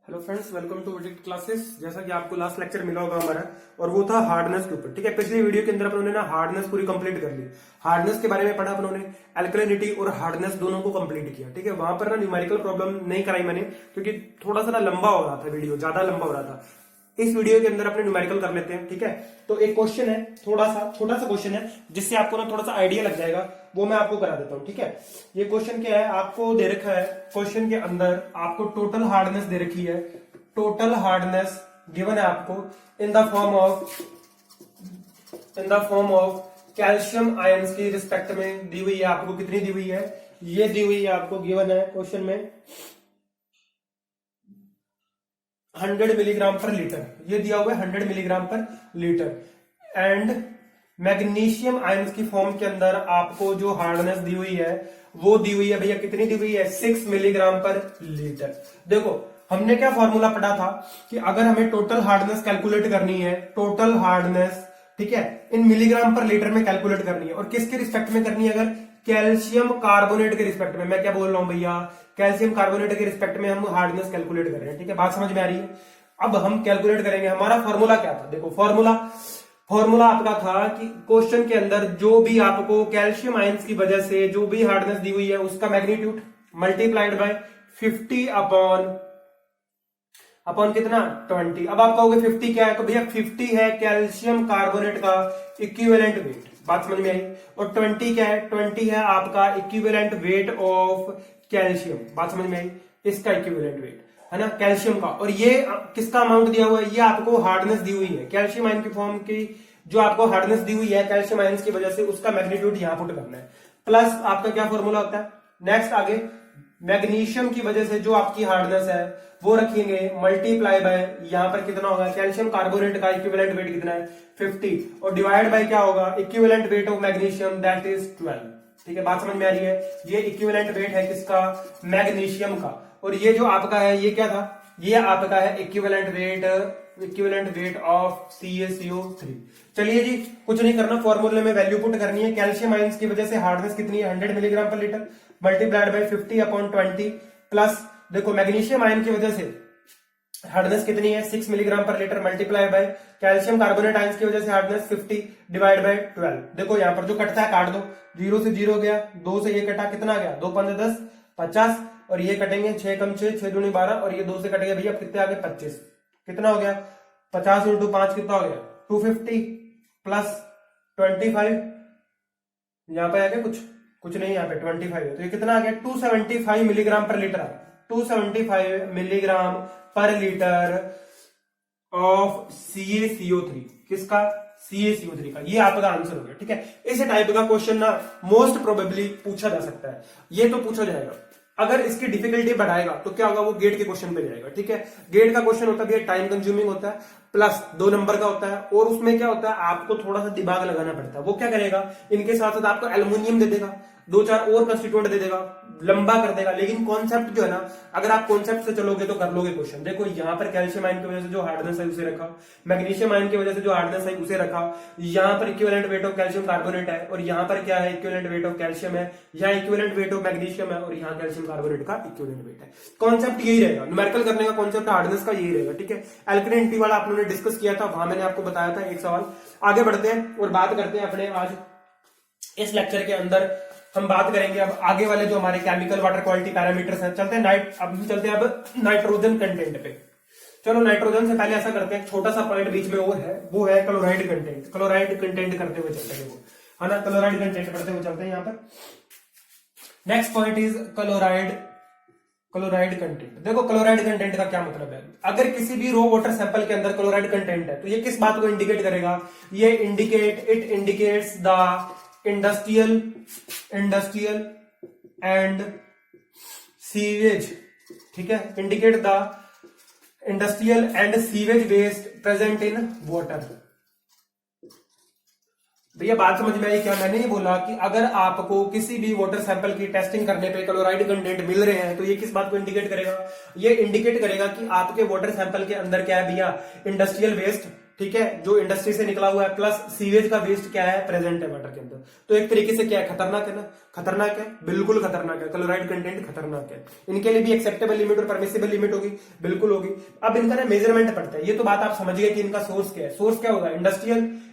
Hello friends, welcome to visit classes. जैसा कि आपको लास्ट लेक्चर मिला होगा हमारा, और वो था हार्डनेस के ऊपर। ठीक है, पिछली वीडियो के अंदर अपन ने ना हार्डनेस पूरी कंप्लीट कर ली। हार्डनेस के बारे में पढ़ा अपन ने, एल्कलिनिटी और हार्डनेस दोनों को कंप्लीट किया। ठीक है, वहां पर ना न्यूमेरिकल प्रॉब्लम नहीं कराई मैंने, क्योंकि थोड़ा सा ना लंबा हो रहा था, वीडियो ज्यादा लंबा हो रहा था। इस वीडियो के अंदर अपने न्यूमेरिकल कर लेते हैं। ठीक है, तो एक क्वेश्चन है, छोटा सा क्वेश्चन है, जिससे आपको ना थोड़ा सा आइडिया लग जाएगा, वो मैं आपको करा देता हूं। ठीक है, ये क्वेश्चन क्या है, आपको दे रखा है क्वेश्चन के अंदर, आपको टोटल हार्डनेस दे रखी है। टोटल हार्डनेस गिवन है आपको in the form of calcium ions की रिस्पेक्ट में दी हुई है। आपको कितनी दी हुई है, ये दी हुई है आपको, गिवन है क्वेश्चन में 100 मिलीग्राम पर लीटर, ये दिया हुआ है 100 मिलीग्राम पर लीटर। एंड मैग्नीशियम आयंस की फॉर्म के अंदर आपको जो हार्डनेस दी हुई है, वो दी हुई है भैया, कितनी दी हुई है, 6 मिलीग्राम पर लीटर। देखो, हमने क्या फॉर्मूला पढ़ा था कि अगर हमें टोटल हार्डनेस कैलकुलेट करनी है, टोटल हार्डनेस, ठीक है, इन मिलीग्राम पर लीटर में कैलकुलेट करनी है, और किसके रिस्पेक्ट में करनी है, अगर कैल्शियम कार्बोनेट के रिस्पेक्ट में। मैं क्या बोल रहा हूं भैया, कैल्शियम कार्बोनेट के रिस्पेक्ट में हम हार्डनेस कैलकुलेट कर रहे हैं। ठीक है, बात समझ में आ रही है। अब हम कैलकुलेट करेंगे, हमारा फॉर्मूला क्या था, देखो फॉर्मूला आपका था कि क्वेश्चन के अंदर जो भी आपको कैल्शियम आयंस की वजह से जो भी हार्डनेस दी हुई है, उसका मैग्नीट्यूड मल्टीप्लाइड बाय 50 अपॉन कितना, 20। अब आप कहोगे 50 क्या है, तो भैया 50 है कैल्शियम कार्बोनेट का इक्विवेलेंट वेट। बात समझ में आई। और 20 क्या है, 20 है आपका इक्विवेलेंट वेट ऑफ कैल्शियम। बात समझ में आई, इसका इक्विवेलेंट वेट है ना कैल्शियम का। और ये किसका अमाउंट दिया हुआ है, ये आपको हार्डनेस दी हुई है कैल्शियम आयन की फॉर्म की, जो आपको हार्डनेस दी हुई है कैल्शियम आयंस की वजह से, उसका मैग्नीट्यूड यहां पुट करना है। प्लस आपका क्या फॉर्मूला होता है, नेक्स्ट आगे मैग्नीशियम की वजह से जो आपकी हार्डनेस है वो रखेंगे, मल्टीप्लाई बाय यहां पर कितना होगा, कैल्शियम कार्बोनेट का इक्विवेलेंट वेट कितना है, 50, और डिवाइड बाय क्या होगा, equivalent weight of magnesium, that is 12। ठीक है, बात समझ में आ रही है। ये इक्विवेलेंट वेट है किसका, मैग्नीशियम का। और ये जो आपका है, ये क्या था, ये आपका है इक्विवेलेंट वेट ऑफ CaCO3। चलिए जी, कुछ नहीं करना, फॉर्मूले में वैल्यू पुट करनी है। कैल्शियम आयंस की वजह से हार्डनेस कितनी है, 100 मिलीग्राम पर litre, multiplied by 50 upon 20, plus देखो मैग्नीशियम आयन की वजह से हार्डनेस कितनी है, 6 मिलीग्राम पर litre, multiply by calcium carbonate ions की वजह से हार्डनेस 50 डिवाइड बाय 12। देखो यहां पर जो कटता है काट दो, 0 से 0 गया, 2 से ये कटा, कितना गया, 2 5 10 50, और ये कटेंगे 6 कम 6 6 दूनी 12, और ये 2 से कटेंगे भैया, कितने आ गए, 25। कितना हो गया, 50 इंटू 5 कितना हो गया, 250 प्लस 25, यहां पे आ गया कुछ नहीं, यहाँ पे 25 है, तो ये कितना आ गया, 275 मिलीग्राम पर लीटर आ गया, 275 मिलीग्राम पर लीटर ऑफ CaCO3। किसका, CaCO3 का। ये आपका आंसर हो गया। ठीक है, इस टाइप का क्वेश्चन ना मोस्ट प्रोबेबली पूछा जा सकता है, ये तो पूछा जाएगा। अगर इसकी डिफिकल्टी बढ़ाएगा तो क्या होगा, वो गेट के क्वेश्चन पे जाएगा। ठीक है, गेट का क्वेश्चन होता है टाइम कंज्यूमिंग होता है, प्लस 2 नंबर का होता है, और उसमें क्या होता है, आपको थोड़ा सा दिमाग लगाना पड़ता है। वो क्या करेगा, इनके साथ साथ आपको एल्युमिनियम दे देगा, 2-4 और कंस्टिट्यूएंट दे देगा, लंबा कर देगा, लेकिन कॉन्सेप्ट जो है ना, अगर आप कॉन्सेप्ट से चलोगे तो कर लोगे क्वेश्चन। देखो यहां पर कैल्शियम आयन की वजह से जो हार्डनेस है उसे रखा, मैग्नीशियम आयन की वजह से जो हार्डनेस है उसे रखा, यहां पर equivalent weight of calcium carbonate है, और यहां पर क्या है, इक्विवेलेंट वेट ऑफ कैल्शियम है, यहां इक्विवेलेंट वेट ऑफ मैग्नीशियम है, और यहां कैल्शियम कार्बोनेट का इक्विवेलेंट वेट है। कॉन्सेप्ट यही रहेगा, न्यूमेरिकल करने का कॉन्सेप्ट हार्डनेस का यही रहेगा। ठीक है, एल्कलिनिटी वाला आप लोगों ने डिस्कस किया था, वहां मैंने आपको बताया था एक सवाल। आगे बढ़ते हैं और बात करते हैं अपने आज इस लेक्चर के अंदर हम बात करेंगे अब आगे वाले जो हमारे केमिकल वाटर क्वालिटी पैरामीटर्स हैं। चलते हैं अब नाइट्रोजन कंटेंट पे। चलो नाइट्रोजन से पहले ऐसा करते हैं, छोटा सा पॉइंट बीच में वो है क्लोराइड कंटेंट। क्लोराइड कंटेंट करते हुए चलते हैं, वो है ना, क्लोराइड कंटेंट करते हुए चलते हैं। यहाँ पर next point is chloride content. देखो क्लोराइड कंटेंट का क्या मतलब है, अगर किसी भी रो वाटर सैंपल के अंदर क्लोराइड कंटेंट है तो ये किस बात को इंडिकेट करेगा, ये indicates the industrial and sewage. ठीक है, indicate the industrial and sewage waste present in water. भैया बात समझ में आई क्या, मैंने ये बोला कि अगर आपको किसी भी वाटर सैंपल की टेस्टिंग करने पे क्लोराइड कंटेंट मिल रहे हैं तो ये किस बात को इंडिकेट करेगा, ये इंडिकेट करेगा कि आपके वाटर सैंपल के अंदर क्या है भैया, इंडस्ट्रियल वेस्ट, ठीक है, जो इंडस्ट्री से निकला हुआ है, प्लस सीवेज का वेस्ट क्या है, प्रेजेंट है वाटर के अंदर। तो एक तरीके से क्या है, खतरनाक है ना, खतरनाक है, बिल्कुल खतरनाक है, क्लोराइड कंटेंट खतरनाक है। इनके लिए भी एक्सेप्टेबल लिमिट और परमिसिबल लिमिट होगी, बिल्कुल होगी। अब इनका ना मेजरमेंट पड़ता है, ये तो बात आप समझ गए कि इनका सोर्स क्या है। सोर्स क्या होगा,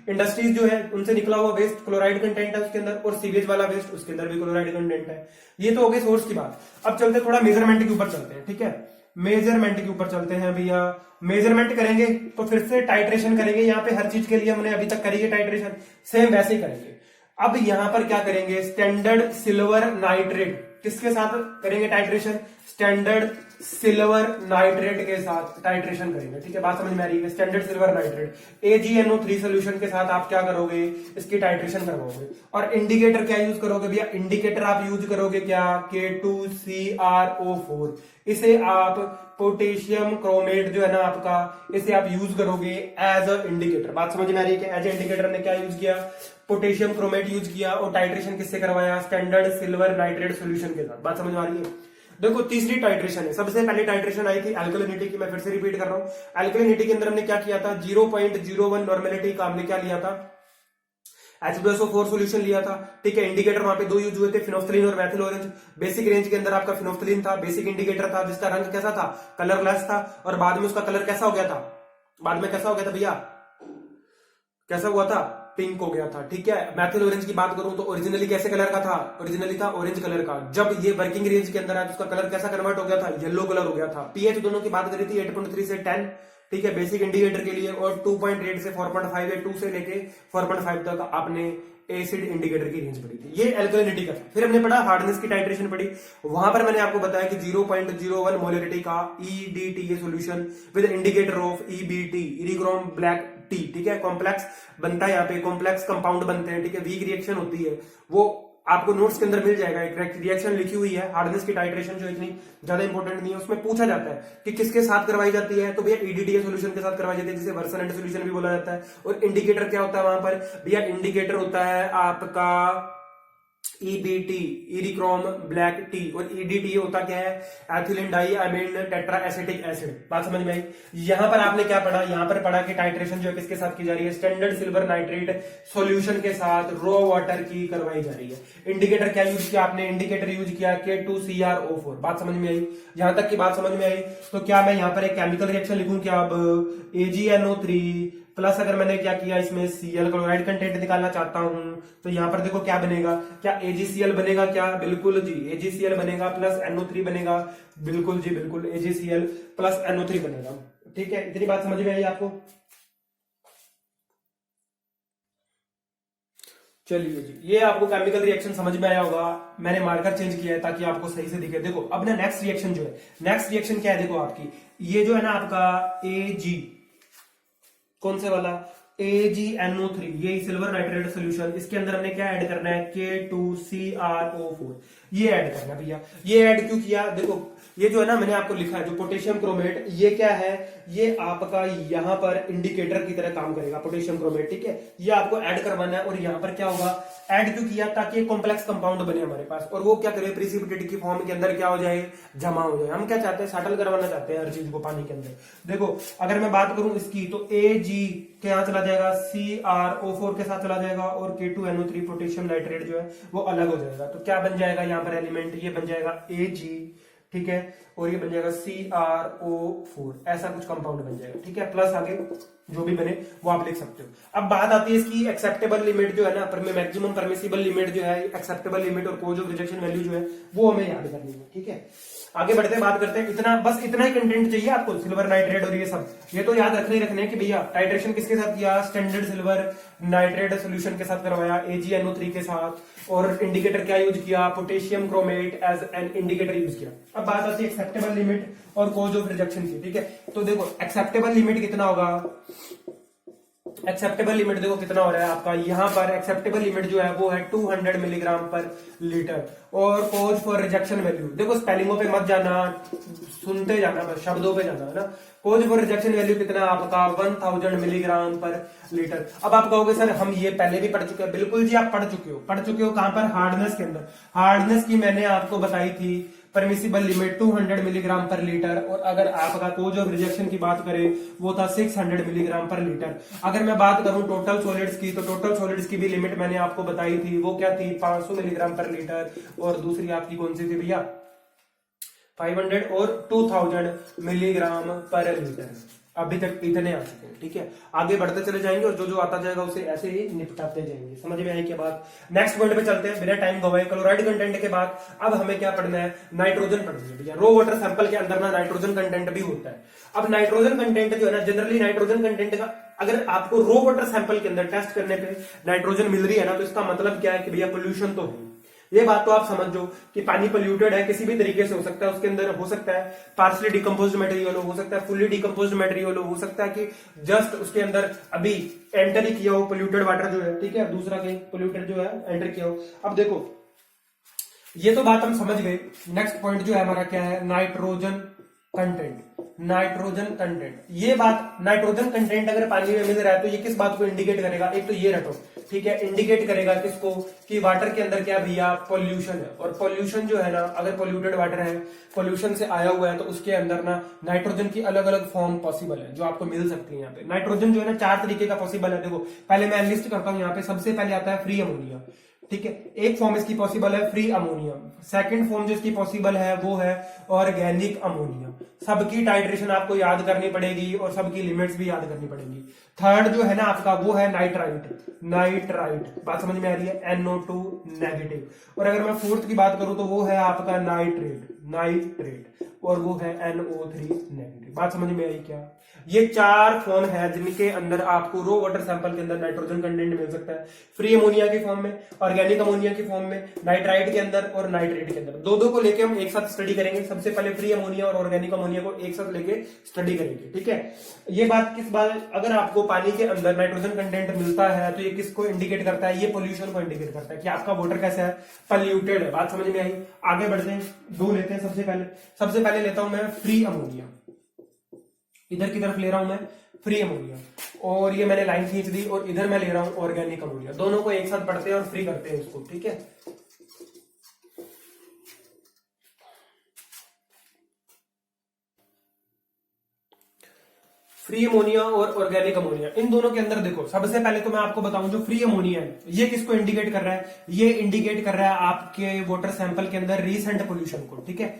इंडस्ट्रीज जो है उनसे निकला हुआ वेस्ट क्लोराइड कंटेंट है उसके अंदर, और सीवेज वाला वेस्ट उसके अंदर भी क्लोराइड कंटेंट है। ये तो हो गई सोर्स की बात। अब चलते थोड़ा मेजरमेंट के ऊपर चलते हैं, ठीक है। मेजरमेंट के ऊपर चलते हैं भैया। मेजरमेंट करेंगे तो फिर से टाइट्रेशन करेंगे। यहाँ पे हर चीज के लिए हमने अभी तक करी है टाइट्रेशन, सेम वैसे ही करेंगे। अब यहां पर क्या करेंगे, स्टैंडर्ड सिल्वर नाइट्रेट किसके साथ करेंगे टाइट्रेशन, स्टैंडर्ड सिल्वर नाइट्रेट के साथ टाइट्रेशन करेंगे, ठीक है। बात समझ में आ रही है, standard silver nitrate AgNO3 solution के साथ आप क्या करोगे, इसकी टाइट्रेशन करवाओगे। और इंडिकेटर क्या यूज करोगे भैया, इंडिकेटर आप यूज करोगे क्या, K2CrO4। इसे आप पोटेशियम क्रोमेट जो है ना आपका, इसे आप यूज करोगे एज अ इंडिकेटर। बात समझ में आ रही है कि एज ए इंडिकेटर ने क्या यूज किया, पोटेशियम क्रोमेट यूज किया, और टाइट्रेशन किससे करवाया, स्टैंडर्ड सिल्वर नाइट्रेट सोल्यूशन के साथ। बात समझ में आ रही है। देखो तीसरी टाइट्रेशन है, सबसे पहले टाइट्रेशन आई थी अल्कलिनिटी की, मैं फिर से रिपीट कर रहा हूं। अल्कलिनिटी के अंदर हमने क्या किया था, 0.01 नॉर्मेलिटी का हमने क्या लिया था, H2SO4 सोल्यूशन लिया था, ठीक है। इंडिकेटर वहां पे दो यूज हुए थे, फिनोफ्थलीन और मेथिल ऑरेंज। बेसिक रेंज के अंदर आपका फिनोफ्थलीन था, बेसिक इंडिकेटर था, जिसका रंग कैसा था, कलरलेस था, और बाद में उसका कलर कैसा हो गया था, बाद में कैसा हो गया था भैया, कैसा हुआ था, पिंक हो गया था, ठीक है। मैथिल ऑरेंज की बात करूं तो ओरिजिनली कैसे कलर का था, ओरिजिनली था ऑरेंज कलर का। जब ये वर्किंग रेंज के अंदर आया तो उसका कलर कैसा कन्वर्ट हो गया था, येलो कलर हो गया था। पीएच दोनों की बात करी थी 8.3 से 10, ठीक है, बेसिक इंडिकेटर के लिए, और 2.8 से 4.5 या 2 से लेके 4.5 तक आपने एसिड इंडिकेटर की रेंज पड़ी थी। ये एल्कलिनिटी का था। फिर हमने पढ़ा हार्डनेस की टाइट्रेशन पढ़ी, वहां पर मैंने आपको बताया कि 0.01 मोलरिटी का EDTA solution with indicator of EBT, eriochrome black T, ठीक है। कॉम्प्लेक्स बनता है, यहाँ पे कॉम्प्लेक्स कंपाउंड बनते हैं, ठीक है। वीक रिएक्शन होती है, वो आपको नोट्स के अंदर मिल जाएगा, एक रिएक्शन लिखी हुई है। हार्डनेस की टाइट्रेशन जो इतनी ज्यादा इंपॉर्टेंट नहीं है, उसमें पूछा जाता है कि किसके साथ करवाई जाती है, तो भैया EDTA सॉल्यूशन के साथ करवाई जाती है, जिसे वर्सन सॉल्यूशन भी बोला जाता है। और इंडिकेटर क्या होता है वहां पर भैया, इंडिकेटर होता है आपका EBT, इरिक्रोम ब्लैक टी, और EDTA होता क्या है, एथिलीन डाई अमीन टेट्रा एसिटिक एसिड। बात समझ में आई। यहां पर आपने क्या पढ़ा, यहां पर पढ़ा कि टाइट्रेशन जो है किसके साथ की जा रही है, स्टैंडर्ड सिल्वर नाइट्रेट सॉल्यूशन के साथ रॉ वाटर की करवाई जा रही है। इंडिकेटर क्या यूज किया आपने, इंडिकेटर यूज किया K2CrO4। बात समझ में आई, यहां तक की बात समझ में आई। तो क्या मैं यहां पर एक केमिकल रिएक्शन लिखूं क्या, अब AgNO3 प्लस अगर मैंने क्या किया, इसमें Cl क्लोराइड कंटेंट निकालना चाहता हूं, तो यहां पर देखो क्या बनेगा, क्या AgCl बनेगा क्या, बिल्कुल जी AgCl बनेगा, प्लस NO3 बनेगा, बिल्कुल जी बिल्कुल AgCl प्लस NO3 बनेगा, ठीक है। इतनी बात समझ में आई आपको। चलिए जी, ये आपको केमिकल रिएक्शन समझ में आया होगा। मैंने मार्कर चेंज किया है ताकि आपको सही से दिखे। देखो अब ना नेक्स्ट रिएक्शन जो है, नेक्स्ट रिएक्शन क्या है, देखो आपकी ये जो है ना आपका Ag, कौन से वाला, AgNO3, ये सिल्वर नाइट्रेट सोल्यूशन, इसके अंदर हमने क्या ऐड करना है, K2CrO4, ये ऐड करना है भैया। ये ऐड क्यों किया, देखो ये जो है ना मैंने आपको लिखा है, जो पोटेशियम क्रोमेट, ये क्या है, ये आपका यहां पर इंडिकेटर की तरह काम करेगा पोटेशियम क्रोमेट, ठीक है। ये आपको ऐड करवाना है, और यहां पर क्या होगा, ऐड क्यों किया, ताकि कॉम्प्लेक्स कंपाउंड बने हमारे पास, और वो क्या करे, प्रिसिपिटेट की फॉर्म के अंदर क्या हो जाए, जमा हो जाए। हम क्या चाहते हैं, सेटल करवाना चाहते हैं हर चीज को पानी के अंदर। देखो अगर मैं बात करूं इसकी, तो Ag के यहां चला जाएगा, CrO4 के साथ चला जाएगा, और K2NO3 पोटेशियम नाइट्रेट जो है वो अलग हो जाएगा। तो क्या बन जाएगा यहाँ पर एलिमेंट, ये बन जाएगा Ag, ठीक है, और ये बन जाएगा CrO4, ऐसा कुछ कंपाउंड बन जाएगा, ठीक है। प्लस आगे जो भी बने वो आप लिख सकते हो। अब बात आती है इसकी एक्सेप्टेबल लिमिट जो है ना, मैक्सिमम परमिसिबल लिमिट जो है, एक्सेप्टेबल लिमिट और कोज ऑफ रिजेक्शन वैल्यू जो है वो हमें याद करनी है, ठीक है। आगे बढ़ते हैं, बात करते हैं। इतना बस, इतना ही कंटेंट चाहिए आपको, सिल्वर नाइट्रेट और ये सब, ये तो याद रखने ही रखने कि भैया टाइट्रेशन किसके साथ किया, स्टैंडर्ड सिल्वर नाइट्रेट सोल्यूशन के साथ करवाया, AgNO3 के साथ, और इंडिकेटर क्या यूज किया, potassium chromate as an indicator use किया। अब बात आती है एक्सेप्टेबल लिमिट और कोज ऑफ रिजेक्शन की, ठीक है। तो देखो एक्सेप्टेबल लिमिट कितना होगा, एक्सेप्टेबल लिमिट देखो कितना हो रहा है आपका, यहां पर एक्सेप्टेबल लिमिट जो है वो है 200 मिलीग्राम पर लीटर। और कोज फॉर रिजेक्शन वैल्यू, देखो स्पेलिंगों पे मत जाना, सुनते जाना, बस शब्दों पे जाना है ना। कोज फॉर रिजेक्शन वैल्यू कितना है आपका, 1000 मिलीग्राम पर लीटर। अब आप कहोगे सर हम ये पहले भी पढ़ चुके हैं, बिल्कुल जी आप पढ़ चुके हो कहां पर, हार्डनेस के अंदर। हार्डनेस की मैंने आपको बताई थी परमिसिबल लिमिट 200 मिलीग्राम पर लीटर, और अगर आपका कोज ऑफ रिजेक्शन की बात करें वो था 600 मिलीग्राम पर लीटर। अगर मैं बात करूं टोटल सॉलिड्स की, तो टोटल सॉलिड्स की भी लिमिट मैंने आपको बताई थी, वो क्या थी 500 मिलीग्राम पर लीटर, और दूसरी आपकी कौन सी थी भैया 500 और 2000 मिलीग्राम पर लीटर। अभी तक इतने आ चुके हैं, ठीक है। आगे बढ़ते चले जाएंगे और जो जो आता जाएगा उसे ऐसे ही निपटाते जाएंगे। समझ में आई के बाद नेक्स्ट पॉइंट पे चलते हैं बिना टाइम गवाए। क्लोराइड कंटेंट के बाद अब हमें क्या पढ़ना है, नाइट्रोजन पढ़नी है भैया। रो वाटर सैंपल के अंदर ना नाइट्रोजन कंटेंट भी होता है। अब नाइट्रोजन कंटेंट जो है ना, जनरली नाइट्रोजन कंटेंट का अगर आपको रो वाटर सैंपल के अंदर टेस्ट करने पे नाइट्रोजन मिल रही है ना, तो इसका मतलब क्या है कि भैया पोल्यूशन तो है। ये बात तो आप समझो कि पानी पोल्यूटेड है, किसी भी तरीके से हो सकता है, उसके अंदर हो सकता है पार्शली डिकम्पोज्ड मटेरियल हो सकता है फुल्ली डिकम्पोज्ड मटेरियल हो सकता है कि जस्ट उसके अंदर अभी एंटर ही किया हो पोल्यूटेड वाटर जो है, ठीक है, दूसरा कहीं पोल्यूटेड जो है एंटर किया हो। अब देखो ये तो बात हम समझ गए। नेक्स्ट पॉइंट जो है हमारा क्या है, नाइट्रोजन कंटेंट। नाइट्रोजन कंटेंट, ये बात नाइट्रोजन कंटेंट अगर पानी में मिल रहा है तो ये किस बात को इंडिकेट करेगा, एक तो ये रटो, ठीक है, इंडिकेट करेगा किसको कि वाटर के अंदर क्या भैया पोल्यूशन है। और पोल्यूशन जो है ना, अगर पोल्यूटेड वाटर है, पोल्यूशन से आया हुआ है, तो उसके अंदर ना नाइट्रोजन की अलग अलग फॉर्म पॉसिबल है जो आपको मिल सकती है। यहाँ पे नाइट्रोजन जो है ना 4 तरीके का पॉसिबल है। देखो पहले मैं लिस्ट करता हूँ यहाँ पे। सबसे पहले आता है फ्री अमोनिया, ठीक है, एक फॉर्म इसकी पॉसिबल है फ्री अमोनिया। सेकंड फॉर्म जो इसकी पॉसिबल है वो है ऑर्गेनिक अमोनिया। सबकी टाइट्रेशन आपको याद करनी पड़ेगी और सबकी लिमिट्स भी याद करनी पड़ेगी। थर्ड जो है ना आपका वो है नाइट्राइट। नाइट्राइट बात समझ में आ रही है, NO2 नेगेटिव। और अगर मैं फोर्थ की बात करूं तो वो है आपका नाइट्रेट। नाइट्रेट और वो है NO3 नेगेटिव। बात समझ में आई क्या? ये 4 फॉर्म है जिनके अंदर आपको रो वाटर सैंपल के अंदर नाइट्रोजन कंटेंट मिल सकता है। फ्री अमोनिया की फॉर्म में, ऑर्गेनिक अमोनिया की फॉर्म में, नाइट्राइट के अंदर और नाइट्रेट के अंदर। दो को लेके हम एक साथ स्टडी करेंगे। सबसे पहले फ्री अमोनिया और ऑर्गेनिक अमोनिया को एक साथ लेके स्टडी करेंगे, ठीक है। ये बात किस बात, अगर आपको पानी के अंदर नाइट्रोजन कंटेंट मिलता है तो ये किसको इंडिकेट करता है, ये पोल्यूशन को इंडिकेट करता है कि आपका वाटर कैसा है, पोल्यूटेड है। बात समझ में आई? आगे बढ़ते हैं, 2 लेते हैं। सबसे पहले लेता हूं मैं फ्री अमोनिया। इधर की तरफ ले रहा हूं मैं फ्री अमोनिया, और ये मैंने लाइन खींच दी, और इधर मैं ले रहा हूं ऑर्गेनिक अमोनिया। दोनों को एक साथ पढ़ते हैं और फ्री करते हैं इसको, ठीक है। फ्री अमोनिया और ऑर्गेनिक अमोनिया, इन दोनों के अंदर देखो, सबसे पहले तो मैं आपको बताऊं जो फ्री अमोनिया है ये किसको इंडिकेट कर रहा है, ये इंडिकेट कर रहा है आपके वाटर सैंपल के अंदर रीसेंट पोल्यूशन को, ठीक है।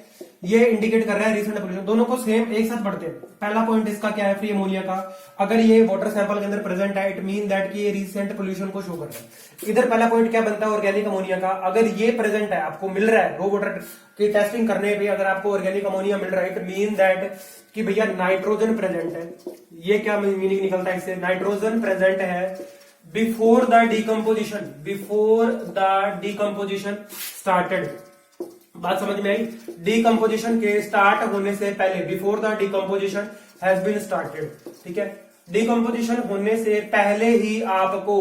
ये इंडिकेट कर रहा है रीसेंट पोल्यूशन। दोनों को सेम एक साथ पढ़ते हैं। पहला पॉइंट इसका क्या है फ्री अमोनिया का, अगर ये वाटर सैंपल के अंदर प्रेजेंट है इट मीन दैट कि ये रीसेंट पोल्यूशन को शो कर रहा है। इधर पहला पॉइंट क्या बनता है ऑर्गेनिक अमोनिया का, अगर ये प्रेजेंट है, आपको मिल रहा है रो वाटर की टेस्टिंग करने पे अगर आपको ऑर्गेनिक अमोनिया मिल रहा है इट मीन दैट कि भैया नाइट्रोजन प्रेजेंट है। ये क्या मीनिंग निकलता है इससे, नाइट्रोजन प्रेजेंट है बिफोर द डिकम्पोजिशन स्टार्टेड। बात समझ में आई? डिकम्पोजिशन के स्टार्ट होने से पहले, before the decomposition has been started, ठीक है। डिकम्पोजिशन होने से पहले ही आपको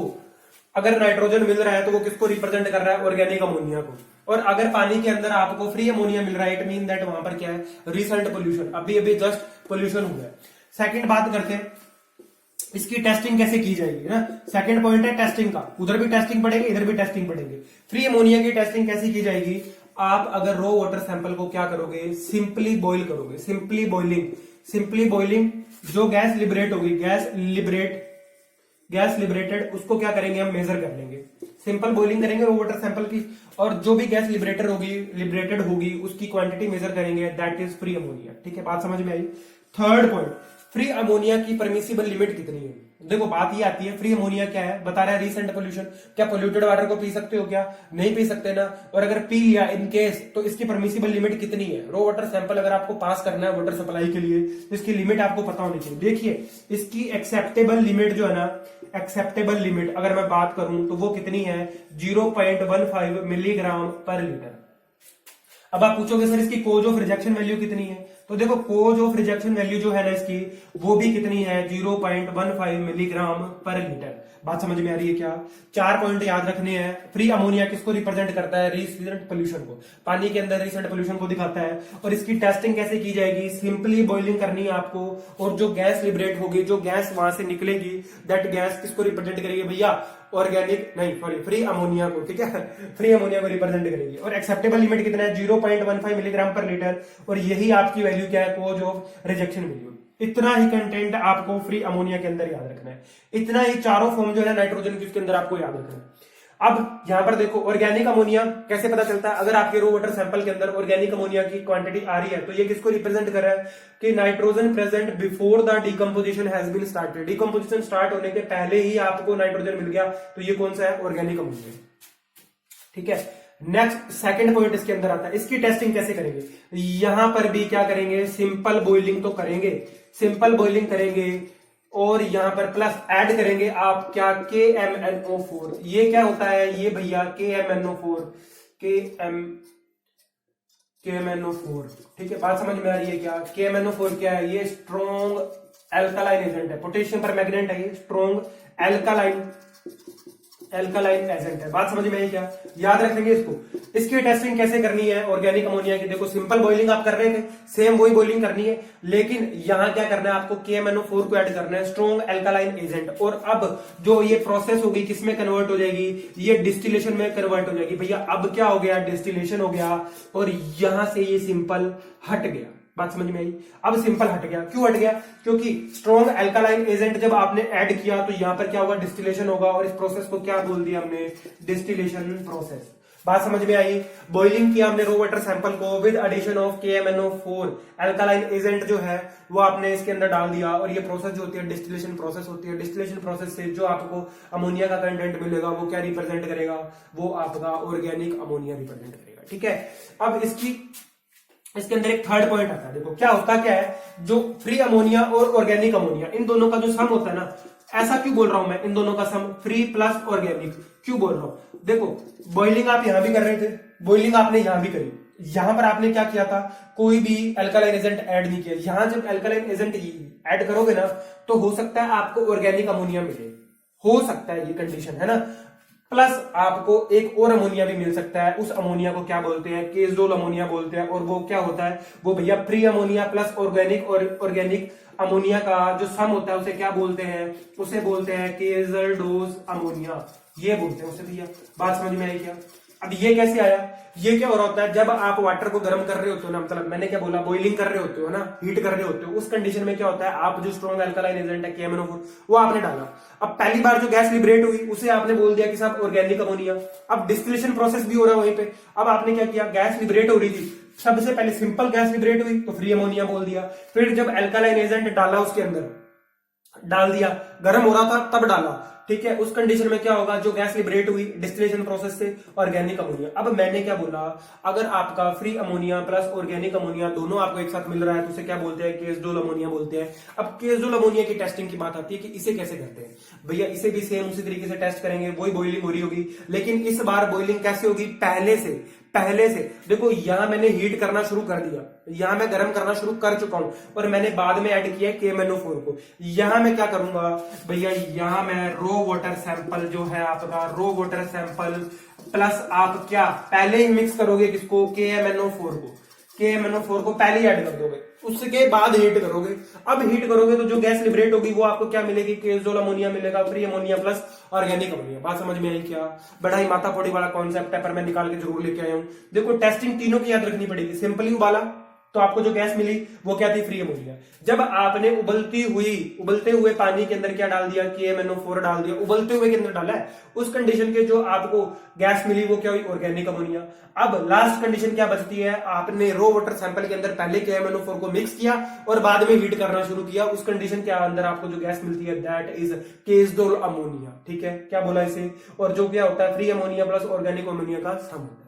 अगर नाइट्रोजन मिल रहा है तो वो किसको रिप्रेजेंट कर रहा है, ऑर्गेनिक अमोनिया को। और अगर पानी के अंदर आपको फ्री अमोनिया मिल रहा है इट मीन दैट वहां पर क्या है, रीसेंट पोल्यूशन, अभी जस्ट पोल्यूशन हुआ है। सेकंड बात करते हैं इसकी टेस्टिंग कैसे की जाएगी ना। सेकंड पॉइंट है टेस्टिंग का, उधर भी टेस्टिंग पड़ेगी इधर भी टेस्टिंग पड़ेगी। फ्री अमोनिया की टेस्टिंग कैसे की जाएगी, आप अगर रो वाटर सैंपल को क्या करोगे, सिंपली बॉइल करोगे। सिंपली बॉइलिंग जो गैस लिबरेट होगी, गैस लिबरेटेड, उसको क्या करेंगे हम मेजर कर लेंगे। सिंपल बॉइलिंग करेंगे रो वाटर सैंपल की, और जो भी गैस लिबरेटेड होगी उसकी क्वांटिटी मेजर करेंगे, दैट इज फ्री अमोनिया, ठीक है। बात समझ में आई? थर्ड पॉइंट, फ्री अमोनिया की परमिसिबल लिमिट कितनी है। देखो बात ये आती है फ्री अमोनिया क्या है, बता रहा है रीसेंट पोल्यूशन। क्या पोल्यूटेड वाटर को पी सकते हो क्या, नहीं पी सकते ना। और अगर पी लिया इन केस तो इसकी परमिसिबल लिमिट कितनी है। रो वाटर सैंपल अगर आपको पास करना है वाटर सप्लाई के लिए तो इसकी लिमिट आपको पता होनी चाहिए। देखिए इसकी एक्सेप्टेबल लिमिट जो है ना, एक्सेप्टेबल लिमिट अगर मैं बात करूं तो वो कितनी है, 0.15 मिलीग्राम पर लीटर। अब आप पूछोगे सर इसकी कोज ऑफ रिजेक्शन वैल्यू कितनी है, तो देखो कोज ऑफ रिजेक्शन वैल्यू जो है ना इसकी वो भी कितनी है, 0.15 मिलीग्राम पर लीटर। बात समझ में आ रही है क्या? 4 पॉइंट याद रखने हैं। फ्री अमोनिया किसको रिप्रेजेंट करता है, रीसेंट पोल्यूशन को, पानी के अंदर रीसेंट पोल्यूशन को दिखाता है। और इसकी टेस्टिंग कैसे की जाएगी, सिंपली बॉइलिंग करनी है आपको, और जो गैस लिबरेट होगी, जो गैस वहां से निकलेगी, दैट गैस किसको रिप्रेजेंट करेगी भैया, ऑर्गेनिक नहीं सॉरी फ्री अमोनिया को, ठीक है, फ्री अमोनिया को रिप्रेजेंट करेगी। और एक्सेप्टेबल लिमिट कितना है 0.15 मिलीग्राम पर लीटर, और यही आपकी वैल्यू क्या है कोज ऑफ रिजेक्शन वैल्यू। इतना ही कंटेंट आपको फ्री अमोनिया के अंदर याद रखना है, इतना ही चारों फॉर्म जो है नाइट्रोजन की उसके अंदर आपको याद रखना है। अब यहां पर देखो ऑर्गेनिक अमोनिया कैसे पता चलता है, अगर आपके रो वाटर सैंपल के अंदर ऑर्गेनिक अमोनिया की क्वांटिटी आ रही है तो ये किसको रिप्रेजेंट कर रहा है कि nitrogen present before the decomposition has been started. Decomposition start होने के पहले ही आपको नाइट्रोजन मिल गया, तो ये कौन सा है ऑर्गेनिक अमोनिया, ठीक है। नेक्स्ट सेकंड पॉइंट इसके अंदर आता है, इसकी टेस्टिंग कैसे करेंगे। यहां पर भी क्या करेंगे, सिंपल बॉइलिंग तो करेंगे, सिंपल बॉइलिंग करेंगे और यहां पर प्लस ऐड करेंगे आप क्या KMnO4। ये क्या होता है ये भैया KMnO4, KMnO4, ठीक है, बात समझ में आ रही है क्या। KMnO4 क्या है, ये स्ट्रॉन्ग एल्कालाइन एजेंट है, पोटेशियम पर मैग्नेट है, ये स्ट्रॉन्ग एल्कालाइन एजेंट है, बात समझ में आई क्या, याद रखेंगे इसको। इसकी टेस्टिंग कैसे करनी है ऑर्गेनिक अमोनिया की, देखो सिंपल बॉइलिंग आप कर रहे थे, सेम वही बॉइलिंग करनी है, लेकिन यहां क्या करना है आपको KMnO4 को ऐड करना है, स्ट्रॉन्ग एल्कालाइन एजेंट। और अब जो ये प्रोसेस होगी किसमें कन्वर्ट हो जाएगी, ये डिस्टिलेशन में कन्वर्ट हो जाएगी भैया। अब क्या हो गया, डिस्टिलेशन हो गया और यहां से ये सिंपल हट गया, बात समझ में आई। अब सिंपल हट गया, क्यों हट गया, क्योंकि स्ट्रॉन्ग एल्कालाइन एजेंट जब आपने ऐड किया तो यहां पर क्या होगा, डिस्टिलेशन होगा, और इस प्रोसेस को क्या बोल दिया हमने, डिस्टिलेशन प्रोसेस, बात समझ में आई। बॉइलिंग किया हमने रो वाटर सैंपल को with addition of KMnO4 alkaline agent जो है वो आपने इसके अंदर डाल दिया, और ये प्रोसेस जो होती है डिस्टिलेशन प्रोसेस होती है। डिस्टिलेशन प्रोसेस से जो आपको अमोनिया का कंटेंट मिलेगा वो क्या रिप्रेजेंट करेगा, वो आपका ऑर्गेनिक अमोनिया रिप्रेजेंट करेगा, ठीक है। अब इसके अंदर एक थर्ड पॉइंट आता है, देखो क्या होता क्या है, जो फ्री अमोनिया और ऑर्गेनिक अमोनिया इन दोनों का जो सम होता है ना, ऐसा क्यों बोल रहा हूं मैं इन दोनों का सम फ्री प्लस ऑर्गेनिक क्यों बोल रहा हूं, देखो बॉइलिंग आप यहां भी कर रहे थे, बॉइलिंग आपने यहां भी करी, यहां पर आपने क्या किया था, कोई भी एल्कालाइन एजेंट ऐड नहीं किया। यहां जब एल्कालाइन एजेंट ऐड करोगे ना तो हो सकता है आपको ऑर्गेनिक अमोनिया मिले, हो सकता है, ये कंडीशन है ना। प्लस आपको एक और अमोनिया भी मिल सकता है, उस अमोनिया को क्या बोलते हैं, केजोल अमोनिया बोलते हैं, और वो क्या होता है, वो भैया फ्री अमोनिया प्लस ऑर्गेनिक और ऑर्गेनिक अमोनिया का जो सम होता है उसे क्या बोलते हैं, उसे बोलते हैं केजलडोज अमोनिया, ये बोलते हैं उसे भैया, बात समझ में आई क्या। अब ये कैसे आया, ये क्या हो रहा होता है, जब आप वाटर को गर्म कर रहे होते हो ना, मतलब मैंने क्या बोला, बॉइलिंग कर रहे होते हो ना, हीट कर रहे होते हो, उस कंडीशन में क्या होता है, आप जो स्ट्रॉन्ग अल्कलाइन एजेंट है KMnO4 वो आपने डाला। अब पहली बार जो गैस लिबरेट हुई उसे आपने बोल दिया कि साहब ऑर्गेनिक अमोनिया। अब डिस्टिलेशन प्रोसेस भी हो रहा है वहीं पे, अब आपने क्या किया, गैस लिबरेट हो रही थी, सबसे पहले सिंपल गैस लिबरेट हुई तो फ्री अमोनिया बोल दिया, फिर जब अल्कलाइन एजेंट डाला उसके अंदर डाल दिया, गर्म हो रहा था तब डाला, ठीक है, उस कंडीशन में क्या होगा, जो गैस लिबरेट हुई डिस्टिलेशन प्रोसेस से ऑर्गेनिक अमोनिया। अब मैंने क्या बोला, अगर आपका free ammonia plus organic ammonia दोनों आपको एक साथ मिल रहा है तो उसे क्या बोलते हैं, केजडोल अमोनिया बोलते हैं। अब केजडोल अमोनिया की टेस्टिंग की बात आती है कि इसे कैसे करते हैं भैया, इसे भी सेम उसी तरीके से टेस्ट करेंगे, वही बॉइलिंग हो रही होगी, लेकिन इस बार बॉइलिंग कैसे होगी, पहले से देखो यहां मैंने हीट करना शुरू कर दिया, यहां मैं गर्म करना शुरू कर चुका हूं, और मैंने बाद में ऐड किया KMnO4 को। यहां मैं क्या करूंगा भैया, यहां मैं रो वाटर सैंपल जो है आपका रो वाटर सैंपल प्लस आप क्या पहले ही मिक्स करोगे किसको, KMnO4 को पहले ही ऐड कर दोगे, उसके बाद हीट करोगे। अब हीट करोगे तो जो गैस लिबरेट होगी वो आपको क्या मिलेगी, केजोल अमोनिया मिलेगा, free ammonia plus organic ammonia, बात समझ में आई क्या। बड़ा ही माथा फोड़ी वाला कॉन्सेप्ट है, पर मैं निकाल के जरूर लेके आया हूं। देखो टेस्टिंग तीनों की याद रखनी पड़ेगी, सिंपली उबाला तो आपको जो गैस मिली वो क्या थी, फ्री अमोनिया। जब आपने उबलते हुए पानी के अंदर क्या डाल दिया, KMnO4 डाल दिया, उबलते हुए के अंदर डाला है, उस कंडीशन के जो आपको गैस मिली वो क्या हुई, ऑर्गेनिक अमोनिया। अब लास्ट कंडीशन क्या बचती है, आपने रो वाटर सैंपल के अंदर पहले KMnO4 को मिक्स किया और बाद में हीट करना शुरू किया, उस कंडीशन के अंदर आपको जो गैस मिलती है दैट इज केजडोल अमोनिया, ठीक है, क्या बोला इसे। और जो क्या होता है, free ammonia plus organic ammonia का सम होता है।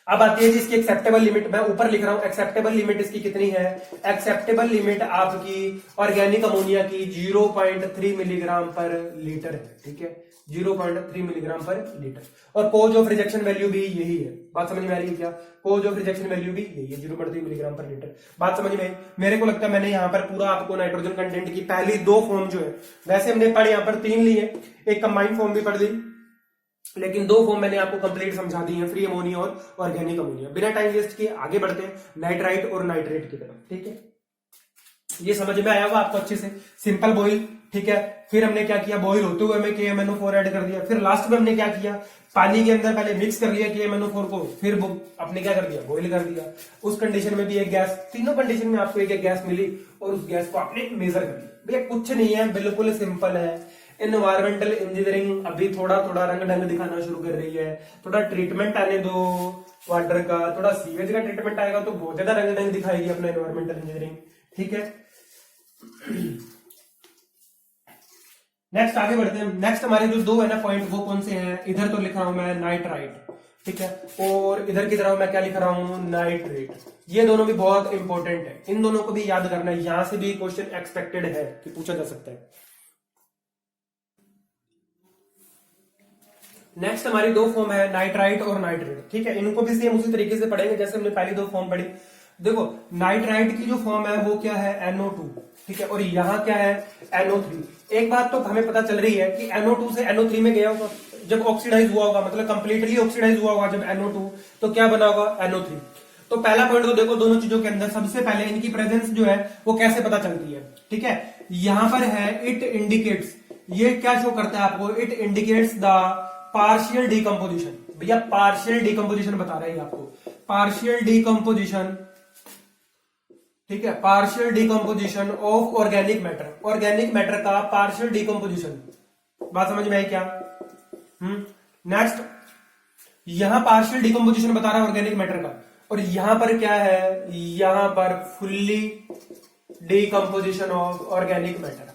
अब आती है जी इसकी एक्सेप्टेबल लिमिट, मैं ऊपर लिख रहा हूं, एक्सेप्टेबल लिमिट इसकी कितनी है, एक्सेप्टेबल लिमिट आपकी ऑर्गेनिक अमोनिया की 0.3 मिलीग्राम पर लीटर है, ठीक है, 0.3 मिलीग्राम पर लीटर। और कोज ऑफ रिजेक्शन वैल्यू भी यही है, बात समझ में आ रही है क्या, कोज ऑफ रिजेक्शन वैल्यू भी यही है 0.3 मिलीग्राम पर लीटर, बात समझ में। मेरे को लगता है मैंने यहाँ पर पूरा आपको नाइट्रोजन कंटेंट की पहली दो फॉर्म जो है, वैसे हमने पढ़ यहाँ पर 3 ली है, एक कंबाइंड फॉर्म भी पढ़ ली, लेकिन 2 फॉर्म मैंने आपको कंप्लीट समझा दी है, फ्री अमोनिया और ऑर्गेनिक अमोनिया। बिना टाइम वेस्ट किए आगे बढ़ते हैं नाइट्राइट और नाइट्रेट की तरफ, ठीक है। ये समझ में आया होगा आपको अच्छे से, सिंपल बॉइल, ठीक है। फिर हमने क्या किया, बॉईल होते हुए हमें KMnO4 ऐड कर दिया। फिर लास्ट में हमने क्या किया, पानी के अंदर पहले मिक्स कर लिया KMnO4 को, फिर आपने क्या कर दिया, बॉईल कर दिया। उस कंडीशन में भी एक गैस, तीनों कंडीशन में आपको एक एक गैस मिली और उस गैस को आपने मेजर कर लिया। भैया कुछ नहीं है, बिल्कुल सिंपल है। एनवायरमेंटल इंजीनियरिंग अभी थोड़ा थोड़ा रंग ढंग दिखाना शुरू कर रही है। थोड़ा ट्रीटमेंट आने दो वाटर का, थोड़ा सीवेज का ट्रीटमेंट आएगा तो बहुत ज्यादा रंग ढंग दिखाएगी अपना एनवायरमेंटल इंजीनियरिंग। ठीक है, नेक्स्ट आगे बढ़ते हैं। नेक्स्ट हमारे जो दो है ना पॉइंट, वो कौन से हैं, इधर तो लिख रहा हूं मैं नाइट्राइट, ठीक है, और इधर की तरफ मैं क्या लिख रहा हूं, नाइट्रेट। ये दोनों भी बहुत इंपॉर्टेंट है, इन दोनों को भी याद करना है। यहां से भी क्वेश्चन एक्सपेक्टेड है कि पूछा जा सकता है। नेक्स्ट हमारी दो फॉर्म है, नाइट्राइट और नाइट्रेट, ठीक है। इनको भी सेम उसी तरीके से पढ़ेंगे जैसे हमने पहली दो फॉर्म पढ़ी। देखो नाइट्राइट की जो फॉर्म है वो क्या है, NO2, ठीक है, और यहाँ क्या है, NO3। एक बात तो हमें पता चल रही है कि NO2 से NO3 में गया होगा, जब ऑक्सीडाइज हुआ होगा, मतलब कंप्लीटली ऑक्सीडाइज हुआ होगा जब NO2, तो क्या बना होगा, NO3। तो पहला पॉइंट तो देखो दोनों चीजों के अंदर सबसे पहले इनकी प्रेजेंस जो है वो कैसे पता चलती है, ठीक है। यहां पर है इट इंडिकेट्स, ये क्या शो करता है आपको, it indicates the partial decomposition. भैया पार्शियल डीकंपोजिशन बता रहा है आपको, पार्शियल डीकंपोजिशन, ठीक है, partial decomposition of organic matter, organic matter का पार्शियल डीकंपोजिशन। बात समझ में आई क्या? नेक्स्ट, यहां पार्शियल डीकंपोजिशन बता रहा है ऑर्गेनिक मैटर का, और यहां पर क्या है, यहां पर fully decomposition of organic matter.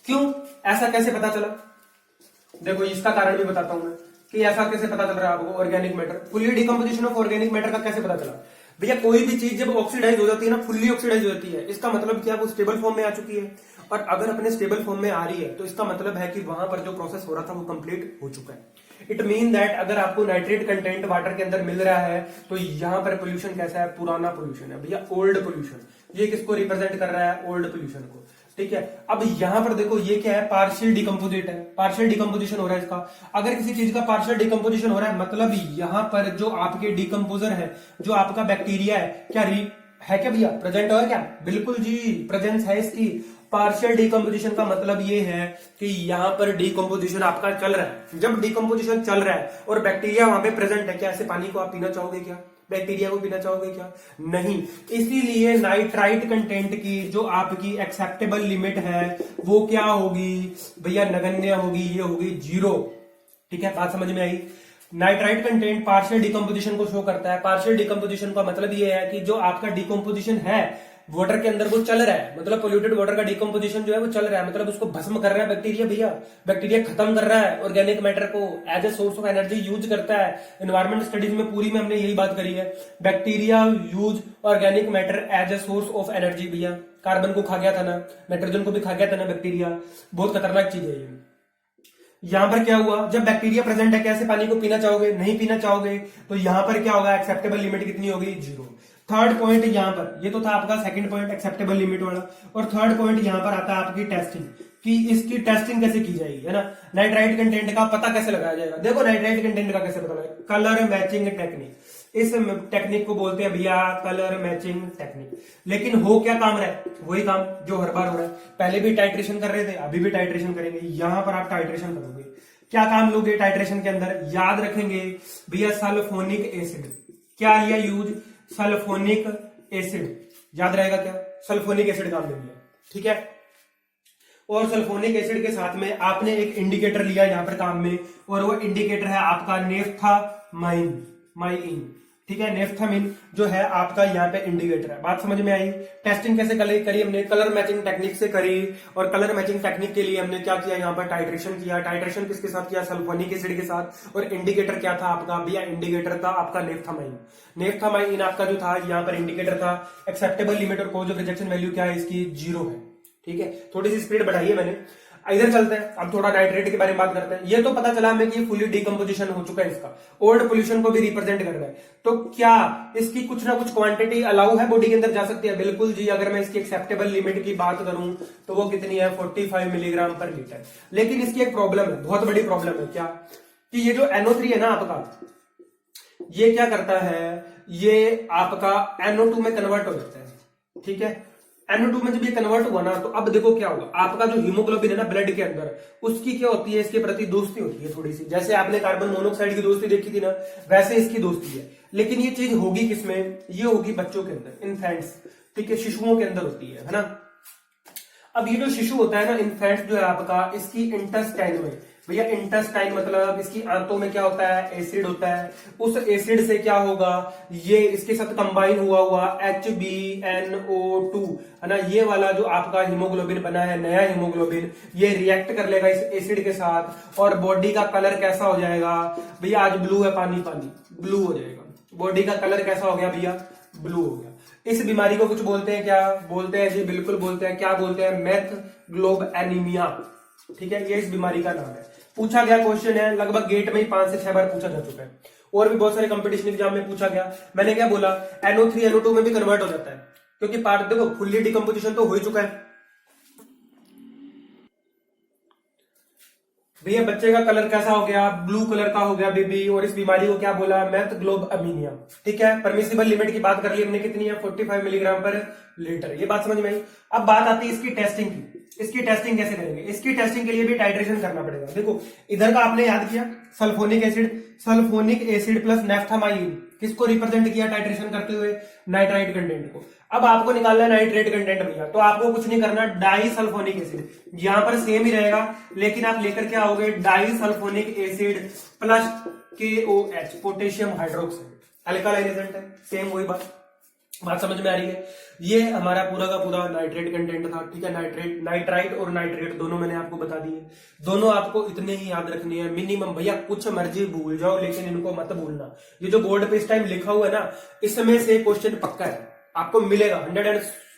क्यों, ऐसा कैसे पता चला? देखो इसका कारण भी बताता हूं मैं कि ऐसा कैसे पता चल रहा है आपको, organic matter, fully decomposition of organic matter का कैसे पता चला? भैया कोई भी चीज जब ऑक्सीडाइज हो जाती है ना, फुल्ली ऑक्सीडाइज हो जाती है, इसका मतलब क्या, वो स्टेबल फॉर्म में आ चुकी है। और अगर अपने स्टेबल फॉर्म में आ रही है तो इसका मतलब है कि वहां पर जो प्रोसेस हो रहा था वो कंप्लीट हो चुका है। इट मीन दैट अगर आपको नाइट्रेट कंटेंट वाटर के अंदर मिल रहा है तो यहाँ पर पोल्यूशन कैसा है, पुराना पोल्यूशन है भैया, ओल्ड पोल्यूशन। ये किसको रिप्रेजेंट कर रहा है, ओल्ड पोल्यूशन को, ठीक है। अब यहां पर देखो ये क्या है, पार्शियल डिकम्पोजिट है, पार्शियल डिकम्पोजिशन हो रहा है इसका। अगर किसी चीज का पार्शियल डिकम्पोजिशन हो रहा है मतलब यहां पर जो आपके डिकम्पोजर है, जो आपका बैक्टीरिया है, क्या है क्या भैया, प्रेजेंट है क्या? बिल्कुल जी, प्रेजेंस है इसकी। पार्शियल डिकम्पोजिशन का मतलब ये है कि यहां पर डिकम्पोजिशन आपका चल रहा है। जब डिकम्पोजिशन चल रहा है और बैक्टीरिया वहां पे प्रेजेंट है, क्या ऐसे पानी को आप पीना चाहोगे क्या, बैक्टीरिया को पीना चाहोगे क्या? नहीं। इसीलिए नाइट्राइट कंटेंट की जो आपकी एक्सेप्टेबल लिमिट है वो क्या होगी भैया, नगण्य होगी, ये होगी 0, ठीक है। बात समझ में आई? नाइट्राइट कंटेंट पार्शियल डिकम्पोजिशन को शो करता है। पार्शियल डिकम्पोजिशन का मतलब ये है कि जो आपका डिकम्पोजिशन है वाटर के अंदर वो चल रहा है, मतलब पोल्यूटेड वाटर का डिकम्पोजिशन जो है वो चल रहा है, मतलब उसको भस्म कर रहा है बैक्टीरिया भैया, बैक्टीरिया खत्म कर रहा है ऑर्गेनिक मैटर को, as a source of energy use करता है। एनवायरमेंट स्टडीज में पूरी में हमने यही बात करी है, bacteria use organic matter as a source of energy. भैया कार्बन को खा गया था ना, नाइट्रोजन को भी खा गया था ना बैक्टीरिया, बहुत खतरनाक चीज है ये। यहां पर क्या हुआ, जब बैक्टीरिया प्रेजेंट है कैसे पानी को पीना चाहोगे, नहीं पीना चाहोगे, तो यहां पर क्या होगा, एक्सेप्टेबल लिमिट कितनी होगी, 0। थर्ड पॉइंट यहां पर, ये तो था आपका सेकंड पॉइंट एक्सेप्टेबल लिमिट वाला, और थर्ड पॉइंट यहां पर आता है आपकी टेस्टिंग, कि इसकी टेस्टिंग कैसे की जाएगी, है ना। नाइट्राइट कंटेंट का पता कैसे लगाया जाएगा? देखो नाइट्राइट कंटेंट का कैसे पता लगाएगा, कलर मैचिंग टेक्निक, इस टेक्निक को बोलते हैं भैया कलर मैचिंग टेक्निक। लेकिन हो क्या काम रहा है, वही काम जो हर बार हो रहा है। पहले भी टाइट्रेशन कर रहे थे, अभी भी टाइट्रेशन करेंगे। यहां पर आप टाइट्रेशन करोगे, क्या काम लोगे टाइट्रेशन के अंदर, याद रखेंगे भैया सल्फोनिक एसिड। क्या लिया यूज, सल्फोनिक एसिड, याद रहेगा क्या, सल्फोनिक एसिड काम ले लिया, ठीक है। और सल्फोनिक एसिड के साथ में आपने एक इंडिकेटर लिया यहां पर काम में, और वो इंडिकेटर है आपका नेफ्थामाइन, ठीक है। नेफ्थामिन जो है आपका यहाँ पे इंडिकेटर है। बात समझ में आई? टेस्टिंग कैसे करी हमने, कलर मैचिंग टेक्निक से करी, और कलर मैचिंग टेक्निक के लिए हमने क्या किया, यहाँ पर टाइट्रेशन किया। टाइट्रेशन किसके साथ किया, सल्फोनिक एसिड के साथ। और इंडिकेटर क्या था आपका भैया, इंडिकेटर था आपका नेफ्थामाइन। नेफ्थामाइन आपका जो था यहाँ पर इंडिकेटर था। एक्सेप्टेबल लिमिट और कॉज ऑफ रिजेक्शन वैल्यू क्या है इसकी, 0 है, ठीक है। थोड़ी सी स्पीड बढ़ाई है मैंने। इधर चलते हैं, अब थोड़ा नाइट्रेट के बारे में बात करते हैं। ये तो पता चला हमें कि फुली डिकम्पोजिशन हो चुका है इसका, ओल्ड पोल्यूशन को भी रिप्रेजेंट कर रहा है। तो क्या इसकी कुछ ना कुछ क्वांटिटी अलाउ है, बॉडी के अंदर जा सकती है? बिल्कुल जी। अगर मैं इसकी एक्सेप्टेबल लिमिट की बात करूं तो वो कितनी है, 45 मिलीग्राम पर लीटर। लेकिन इसकी एक प्रॉब्लम है, बहुत बड़ी प्रॉब्लम है, क्या कि ये जो NO3 है ना आपका, ये क्या करता है, ये आपका NO2 में कन्वर्ट हो जाता है, ठीक है। NO2 में जब ये कन्वर्ट हुआ ना, तो अब देखो क्या होगा, आपका जो हीमोग्लोबिन है ना ब्लड के अंदर, उसकी क्या होती है, इसके प्रति दोस्ती होती है थोड़ी सी। जैसे आपने कार्बन मोनोऑक्साइड की दोस्ती देखी थी ना, वैसे इसकी दोस्ती है। लेकिन ये चीज होगी किसमें, ये होगी बच्चों के अंदर, इन्फेंट्स, ठीक है, शिशुओं के अंदर होती है ना। अब ये जो शिशु होता है ना, इन्फेंट जो है आपका, इसकी इंटेस्टाइन में, भैया इंटेस्टाइन मतलब इसकी आंतों में क्या होता है, एसिड होता है। उस एसिड से क्या होगा, ये इसके साथ कंबाइन हुआ हुआ HbNO2 है ना, ये वाला जो आपका हीमोग्लोबिन बना है, नया हीमोग्लोबिन, ये रिएक्ट कर लेगा इस एसिड के साथ, और बॉडी का कलर कैसा हो जाएगा भैया, आज ब्लू है, पानी पानी ब्लू हो जाएगा। बॉडी का कलर कैसा हो गया भैया, ब्लू हो गया। इस बीमारी को कुछ बोलते हैं, क्या बोलते हैं जी, बिल्कुल बोलते हैं, क्या बोलते हैं, मैथ एनीमिया, ठीक है, ये इस बीमारी का नाम है। पूछा गया क्वेश्चन है, लगभग गेट में ही 5 से 6 बार पूछा जा चुका है, और भी बहुत सारे कंपटीशन एग्जाम में पूछा गया। मैंने क्या बोला, NO3 NO2 में भी कन्वर्ट हो जाता है, क्योंकि पार्ट देखो फुल्ली डिकम्पोजिशन तो हो ही चुका है। भैया बच्चे का कलर कैसा हो गया, ब्लू कलर का हो गया बेबी, और इस बीमारी को क्या बोला, मैथग्लोबमिनिया, ठीक है। परमिसिबल लिमिट की बात कर ली हमने, कितनी है, 45 मिलीग्राम पर लीटर, ये बात समझ में आई। अब बात आती है इसकी टेस्टिंग की। इसकी टेस्टिंग कैसे करेंगे, इसकी टेस्टिंग के लिए भी टाइट्रेशन करना पड़ेगा। देखो इधर का आपने याद किया, सल्फोनिक एसिड प्लस नेफ्थामाइन, किसको रिप्रेजेंट किया टाइट्रेशन करते हुए, नाइट्राइट कंटेंट को। अब आपको निकालना है नाइट्रेट कंटेंट भैया, तो आपको कुछ नहीं करना, डाई सल्फोनिक एसिड, यहां पर सेम ही रहेगा, लेकिन आप लेकर के आओगे disulphonic acid plus KOH, potassium hydroxide, alkaline agent है, सेम वही बात समझ में आ रही है। ये हमारा पूरा का पूरा नाइट्रेट कंटेंट था, ठीक है। नाइट्राइट और नाइट्रेट दोनों मैंने आपको बता दिए, दोनों आपको इतने ही याद रखने हैं मिनिमम। भैया कुछ मर्जी भूल जाओ, लेकिन इनको मत भूलना। ये जो बोर्ड पे इस टाइम लिखा हुआ है ना, इसमें से क्वेश्चन पक्का है, आपको मिलेगा